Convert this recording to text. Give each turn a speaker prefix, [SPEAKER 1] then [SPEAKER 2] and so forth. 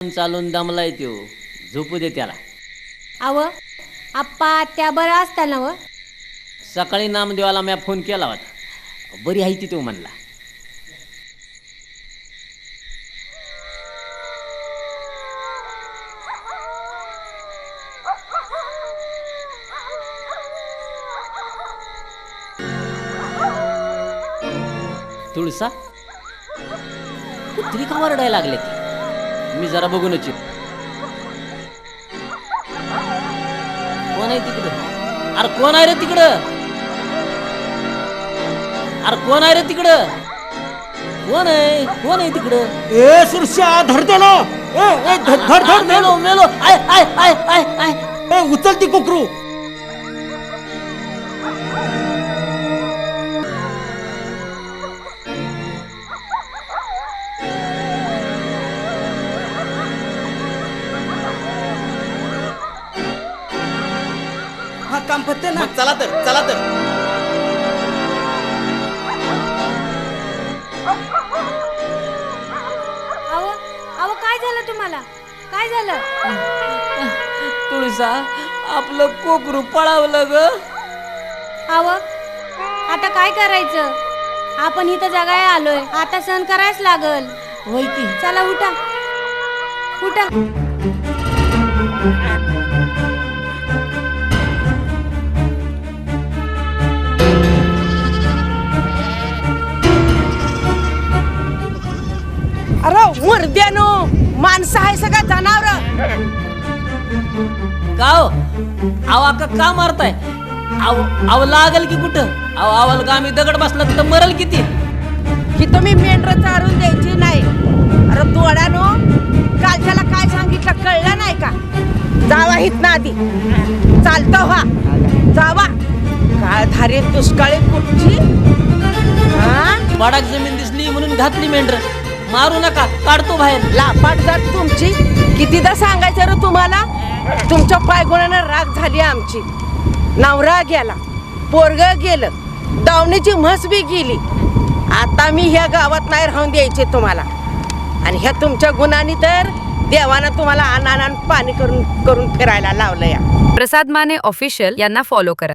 [SPEAKER 1] चालून दमलाय त्यो, झोपू दे त्याला.
[SPEAKER 2] अव आप्पा त्या बरं असता ना व.
[SPEAKER 1] सकाळी नामदेवाला मी फोन केला होता, बरी आहे ती तो म्हणला. तुळसा कुत्री का वरडायला लागले ती? मी जरा बघूनच येतो. कोण आहे तिकडं? अरे कोण आहे रे तिकडं? अरे कोण आहे रे तिकडं? कोण आहे? कोण आहे तिकडं?
[SPEAKER 3] ए सुरश्या धर त्याला. ए धर धर धर
[SPEAKER 1] मेलो मेलो. आय आय आय आय आय.
[SPEAKER 3] ए उचल ती कुकरू. हा काम पत्ते ना.
[SPEAKER 4] चला तर
[SPEAKER 2] अव अव काय झालं तुम्हाला? काय झालं?
[SPEAKER 1] तुळसा आपलं कोकरू पळावलं ग.
[SPEAKER 2] अव आता काय करायचं? आपण इथं जगाय आलोय, आता सहन करायच लागल.
[SPEAKER 1] होय की.
[SPEAKER 2] चला उठा उठा.
[SPEAKER 5] अरे मुर्द्यानो, माणसं आहे सगळं जनावर.
[SPEAKER 1] का हो? अहो अक्का का मारताय? अव लागल की कुठं? अहो आवाल का आम्ही दगड बसला तर मरल किती?
[SPEAKER 5] की तुम्ही मेंढर चारून द्यायची नाही. अरे दोड्यानो, कालच्याला काय सांगितलं कळलं नाही का? जावा हित ना आधी, चालतं व्हा, जावा. काय धारे दुष्काळी कुठची? हा
[SPEAKER 1] पडाक जमीन दिसली म्हणून घातली मेंढर. मारू नका, काढतो बाहेर.
[SPEAKER 5] लापाट जात तुमची. कितीदा सांगायचं रे तुम्हाला? तुमच्या पायगुणानं राग झाली आमची. नवरा गेला, पोरग गेलं, दावणीची म्हस बी गेली. आता मी ह्या गावात नाही राहून द्यायचे तुम्हाला. आणि ह्या तुमच्या गुणांनी तर देवानं तुम्हाला आणान पाणी करून करून फिरायला लावलं. या
[SPEAKER 6] प्रसाद माने ऑफिशियल यांना फॉलो करा.